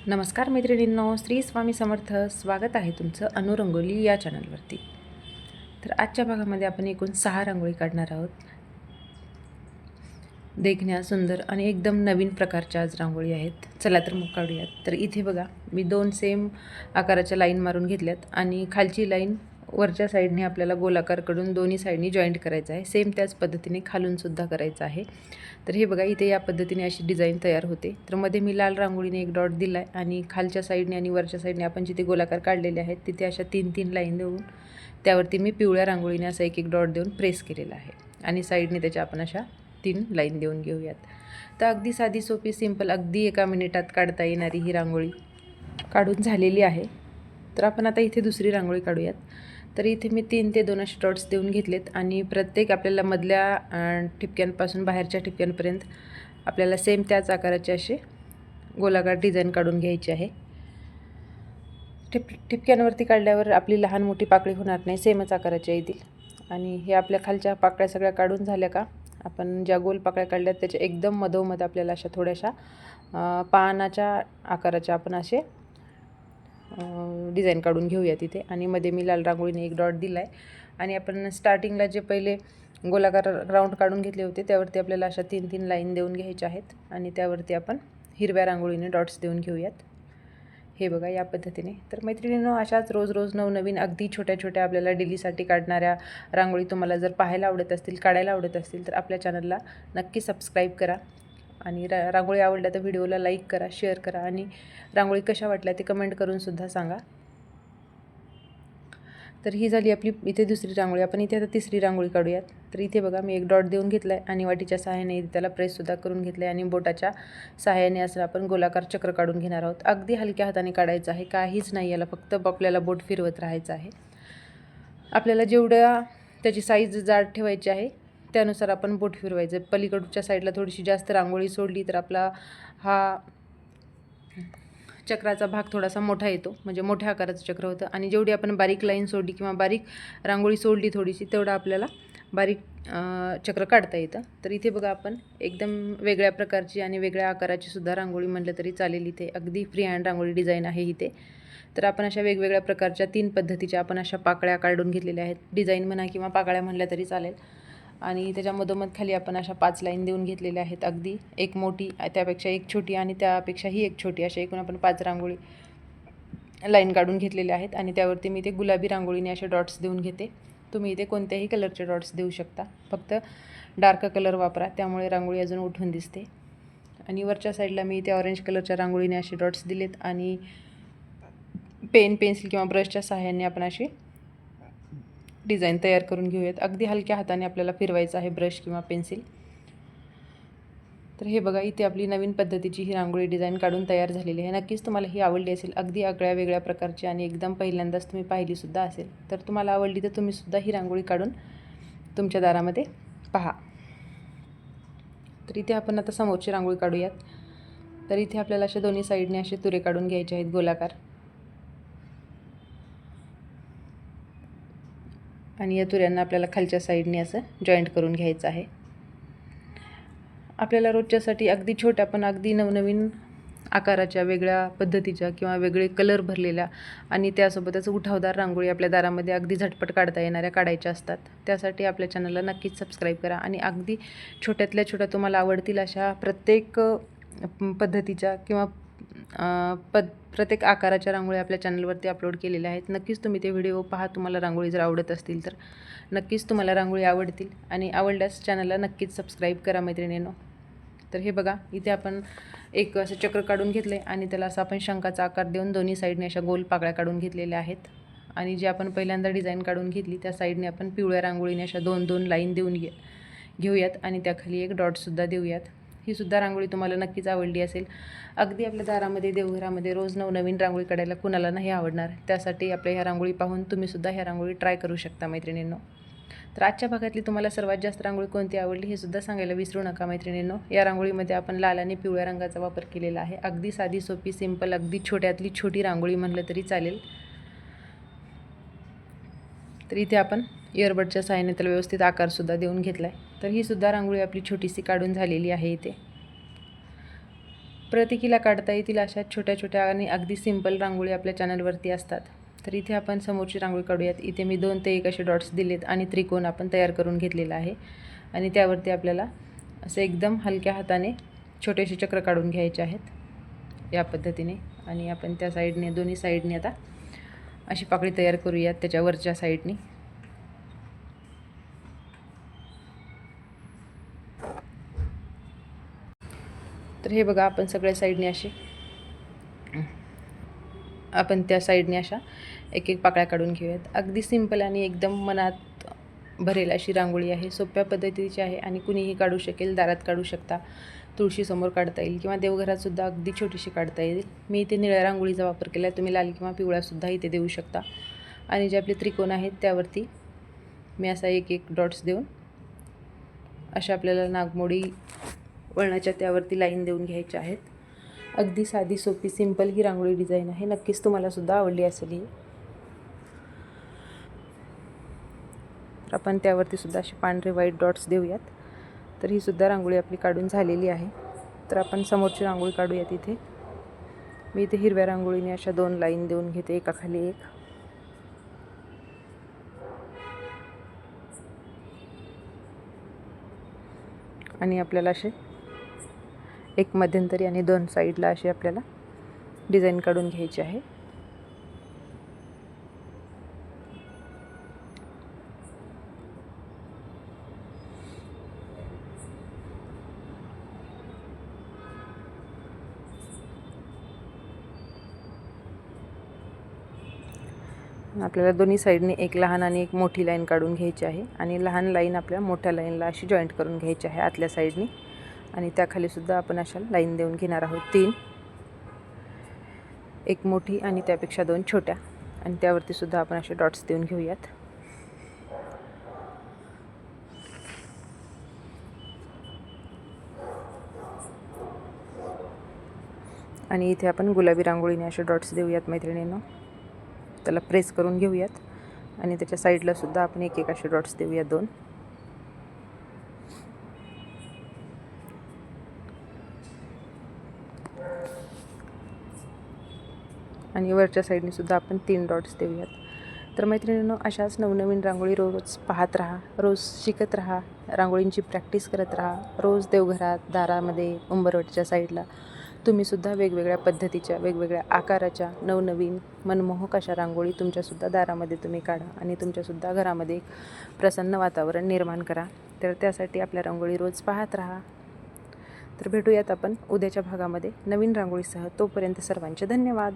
नमस्कार मैत्रिणींनो, श्री स्वामी समर्थ. स्वागत आहे तुमचं अनुरंगोली या चॅनलवरती. तर आजच्या भागामध्ये आपण एकूण 6 रांगोळी काढणार आहोत. देखण्या सुंदर आणि एकदम नवीन प्रकारच्या आज रांगोळी आहेत. चला तर मग काढूयात. तर इथे बघा, मी 2 सेम आकाराच्या लाईन मारून घेतल्यात आणि खालची लाईन वरच्या साईडने आपल्याला गोलाकारकडून दोन्ही साईडनी जॉईंट करायचं आहे. सेम त्याच पद्धतीने खालून सुद्धा करायचं आहे. तर हे बघा, इथे या पद्धतीने अशी डिझाईन तयार होते. तर मध्ये मी लाल रांगोळीने एक डॉट दिला आहे आणि खालच्या साईडने आणि वरच्या साईडने आपण जिथे गोलाकार काढलेले आहेत तिथे अशा 3-3 लाईन देऊन त्यावरती मी पिवळ्या रांगोळीने असा एक डॉट देऊन प्रेस केलेला आहे आणि साईडने त्याच्या आपण अशा 3 लाईन देऊन घेऊयात. तर अगदी साधी सोपी सिंपल अगदी 1 मिनिटात काढता येणारी ही रांगोळी काढून झालेली आहे. तर आपण आता इथे दुसरी रांगोळी काढूयात. तर इथे मी 3 ते 2 असे डॉट्स देऊन घेतलेत आणि प्रत्येक आपल्याला मधल्या ठिपक्यांपासून बाहेरच्या ठिपक्यांपर्यंत आपल्याला सेम त्याच आकाराचे असे गोलाकार डिझाईन काढून घ्यायचे आहे. ठिपक्यांवरती काढल्यावर आपली लहान मोठी पाकळी होणार नाही, सेमच आकाराच्या येतील. आणि हे आपल्या खालच्या पाकळ्या सगळ्या काढून झाल्या का आपण ज्या गोल पाकळ्या काढल्यात त्याच्या एकदम मधोमध आपल्याला अशा थोड्याशा पानाच्या आकाराच्या आपण असे डिझाईन काढून घेऊया तिथे. आणि मध्ये मी लाल रांगोळीने एक डॉट दिला आहे आणि आपण स्टार्टिंगला जे पहिले गोलाकार राऊंड काढून घेतले होते त्यावरती आपल्याला अशा 3-3 लाईन देऊन घ्यायच्या आहेत आणि त्यावरती आपण हिरव्या रांगोळीने डॉट्स देऊन घेऊयात. हे बघा या पद्धतीने. तर मैत्रिणींनो, अशाच रोज रोज नवनवीन अगदी छोट्या छोट्या आपल्याला डेलीसाठी काढणाऱ्या रांगोळी तुम्हाला जर पाहायला आवडत असतील, काढायला आवडत असतील तर आपल्या चॅनलला नक्की सबस्क्राईब करा आणि रांगोळी आवडल्या तर व्हिडिओला लाईक करा, शेअर करा आणि रांगोळी कशा वाटल्या ते कमेंट करून सुद्धा सांगा. तर ही झाली आपली इथे दुसरी रांगोळी. आपण इथे आता तिसरी रांगोळी काढूयात. तर इथे बघा, मी एक डॉट देऊन घेतला आहे आणि वाटीच्या सहाय्याने त्याला प्रेससुद्धा करून घेतलं आहे आणि बोटाच्या सहाय्याने असं आपण गोलाकार चक्र काढून घेणार आहोत. अगदी हलक्या हाताने काढायचं आहे, काहीच नाही, याला फक्त आपल्याला बोट फिरवत राहायचं आहे. आपल्याला जेवढ्या त्याची साईज जाड ठेवायची आहे त्यानुसार आपण बोट फिरवायचं. पलीकडच्या साईडला थोडीशी जास्त रांगोळी सोडली तर आपला हा चक्राचा भाग थोडासा मोठा येतो, म्हणजे मोठ्या आकाराचं चक्र होतं. आणि जेवढी आपण बारीक लाईन सोडली किंवा बारीक रांगोळी सोडली थोडीशी तेवढं आपल्याला बारीक चक्र काढता येतं. तर इथे बघा, आपण एकदम वेगळ्या प्रकारची आणि वेगळ्या आकाराची सुद्धा रांगोळी म्हटलं तरी चालेल. इथे अगदी फ्री हँड रांगोळी डिझाईन आहे इथे. तर आपण अशा वेगवेगळ्या प्रकारच्या 3 पद्धतीच्या आपण अशा पाकळ्या काढून घेतलेल्या आहेत. डिझाईन म्हणा किंवा पाकळ्या म्हणल्या तरी चालेल. आणि त्याच्या मधोमध खाली आपण अशा 5 लाईन देऊन घेतलेल्या आहेत. अगदी एक मोठी, त्यापेक्षा एक छोटी आणि त्यापेक्षाही एक छोटी, अशा एकूण आपण 5 रांगोळी लाईन काढून घेतलेल्या आहेत. आणि त्यावरती मी ते गुलाबी रांगोळीने असे डॉट्स देऊन घेते. तुम्ही इथे कोणत्याही कलरचे डॉट्स देऊ शकता, फक्त डार्क कलर वापरा, त्यामुळे रांगोळी अजून उठून दिसते. आणि वरच्या साईडला मी इथे ऑरेंज कलरच्या रांगोळीने असे डॉट्स दिलेत आणि पेन्सिल किंवा ब्रशच्या सहाय्याने आपण अशी डिझाईन तयार करून घेऊयात. अगदी हलक्या हाताने आपल्याला फिरवायचं आहे ब्रश किंवा पेन्सिल. तर हे बघा, इथे आपली नवीन पद्धतीची ही रांगोळी डिझाईन काढून तयार झालेली आहे. नक्कीच तुम्हाला ही आवडली असेल. अगदी आगळ्या वेगळ्या प्रकारची आणि एकदम पहिल्यांदाच तुम्ही पाहिलीसुद्धा असेल. तर तुम्हाला आवडली तर तुम्हीसुद्धा ही रांगोळी काढून तुमच्या दारामध्ये पहा. तर इथे आपण आता समोरची रांगोळी काढूयात. तर इथे आपल्याला अशा दोन्ही साईडने असे तुरे काढून घ्यायचे आहेत गोलाकार. आणि या तुऱ्यांना आपल्याला खालच्या साईडने असं जॉईंट करून घ्यायचं आहे. आपल्याला रोजच्यासाठी अगदी छोट्या पण अगदी नवनवीन आकाराच्या, वेगळ्या पद्धतीच्या किंवा वेगळे कलर भरलेल्या आणि त्यासोबतच उठावदार रांगोळी आपल्या दारामध्ये अगदी झटपट काढता येणाऱ्या काढायच्या असतात. त्यासाठी आपल्या चॅनलला नक्कीच सबस्क्राईब करा आणि अगदी छोट्यातल्या छोट्या तुम्हाला आवडतील अशा प्रत्येक पद्धतीच्या किंवा प्रत्येक आकाराच्या रांगोळी आपल्या चॅनलवरती अपलोड केलेल्या आहेत. नक्कीच तुम्ही ते व्हिडिओ पहा. तुम्हाला रांगोळी जर आवडत असतील तर नक्कीच तुम्हाला रांगोळी आवडतील आणि आवडल्यास चॅनलला नक्कीच सबस्क्राईब करा मैत्रिणींनो. तर हे बघा, इथे आपण एक असं चक्र काढून घेतलं आहे आणि त्याला असं आपण शंखाचा आकार देऊन दोन्ही साईडने अशा गोल पाकळ्या काढून घेतलेल्या आहेत. आणि जे आपण पहिल्यांदा डिझाईन काढून घेतली त्या साईडने आपण पिवळ्या रांगोळीने अशा 2-2 लाईन देऊन घेऊयात आणि त्याखाली एक डॉटसुद्धा देऊयात. ही सुद्धा रांगोळी तुम्हाला नक्कीच आवडली असेल. अगदी आपल्या दारामध्ये, देवघरामध्ये रोज नवनवीन रांगोळी काढायला कुणाला नाही आवडणार. त्यासाठी आपल्या ह्या रांगोळी पाहून तुम्हीसुद्धा ह्या रांगोळी ट्राय करू शकता मैत्रिणींनो. तर आजच्या भागातली तुम्हाला सर्वात जास्त रांगोळी कोणती आवडली हे सुद्धा सांगायला विसरू नका मैत्रिणींनो. या रांगोळीमध्ये आपण लाल आणि पिवळ्या रंगाचा वापर केलेला आहे. अगदी साधी सोपी सिंपल, अगदी छोट्यातली छोटी रांगोळी म्हटलं तरी चालेल. तर इथे आपण इयरबडच्या सहाय्याने त्याला व्यवस्थित आकारसुद्धा देऊन घेतला आहे. तर ही सुद्धा रांगोळी आपली छोटीशी काढून झालेली आहे इथे. प्रत्येकीला काढता येतील अशा छोट्या छोट्या आणि अगदी सिंपल रांगोळी आपल्या चॅनलवरती असतात. तर इथे आपण समोरची रांगोळी काढूयात. इथे मी 2 ते 1 असे डॉट्स दिलेत आणि त्रिकोण आपण तयार करून घेतलेला आहे आणि त्यावरती आपल्याला असं एकदम हलक्या हाताने छोटेसे चक्र काढून घ्यायचे आहेत या पद्धतीने. आणि आपण त्या साईडने दोन्ही साईडने आता अशी पाकळी तयार करूयात त्याच्या वरच्या साईडने. तर हे बघा, आपण सगळ्या साईडने असे आपण त्या साईडने अशा एक एक पाकळ्या काढून घेऊयात. अगदी सिंपल आणि एकदम मनात भरेल अशी रांगोळी आहे. सोप्या पद्धतीची आहे आणि कुणीही काढू शकेल. दारात काढू शकता, तुळशीसमोर काढता येईल किंवा देवघरातसुद्धा अगदी छोटीशी काढता येईल. मी इथे निळ्या रांगोळीचा वापर केला आहे. तुम्ही लाल किंवा पिवळासुद्धा इथे देऊ शकता. आणि जे आपले त्रिकोण आहेत त्यावरती मी असा एक एक डॉट्स देऊन अशा आपल्याला नागमोडी वळणाच्या त्यावरती लाईन देऊन घ्यायच्या आहेत. अगदी साधी सोपी सिंपल ही रांगोळी डिझाईन आहे. नक्कीच तुम्हालासुद्धा आवडली असेल ही. तर आपण त्यावरती सुद्धा असे पांढरे व्हाईट डॉट्स देऊयात. तर ही सुद्धा रांगोळी आपली काढून झालेली आहे. तर आपण समोरची रांगोळी काढूयात. इथे मी इथे हिरव्या रांगोळीने अशा 2 लाईन देऊन घेते, एकाखाली एक. आणि आपल्याला असे एक मध्यंतरी आणि 2 साईडला अशी आपल्याला डिझाईन काढून घ्यायची आहे. आपल्याला दोन्ही साईडने एक लहान आणि एक मोठी लाईन काढून घ्यायची आहे आणि लहान लाईन आपल्या मोठ्या लाईनला अशी जॉईंट करून घ्यायची आहे आतल्या साईडने. आणि त्याखाली सुद्धा आपण अशा लाईन देऊन घेणार आहोत 3, एक मोठी आणि त्यापेक्षा 2 छोट्या. आणि त्यावरती सुद्धा आपण असे डॉट्स देऊन घेऊयात. आणि इथे आपण गुलाबी रांगोळीने असे डॉट्स देऊयात मैत्रिणींनो. त्याला प्रेस करून घेऊयात आणि त्याच्या साईडला सुद्धा आपण एक एक असे डॉट्स देऊयात 2. आणि वरच्या साईडने सुद्धा आपण 3 डॉट्स देऊयात. तर मैत्रिणींनो, अशाच नवनवीन रांगोळी रोज पाहत राहा, रोज शिकत राहा, रांगोळींची प्रॅक्टिस करत राहा. रोज देवघरात, दारामध्ये, उंबरवटच्या साईडला तुम्हीसुद्धा वेगवेगळ्या पद्धतीच्या, वेगवेगळ्या आकाराच्या, नवनवीन मनमोहक अशा रांगोळी तुमच्यासुद्धा दारामध्ये तुम्ही काढा आणि तुमच्यासुद्धा घरामध्ये एक प्रसन्न वातावरण निर्माण करा. तर त्यासाठी आपल्या रांगोळी रोज पाहत राहा. तर भेटूयात आपण उद्याच्या भागामध्ये नवीन रांगोळीसह. तोपर्यंत सर्वांचे धन्यवाद.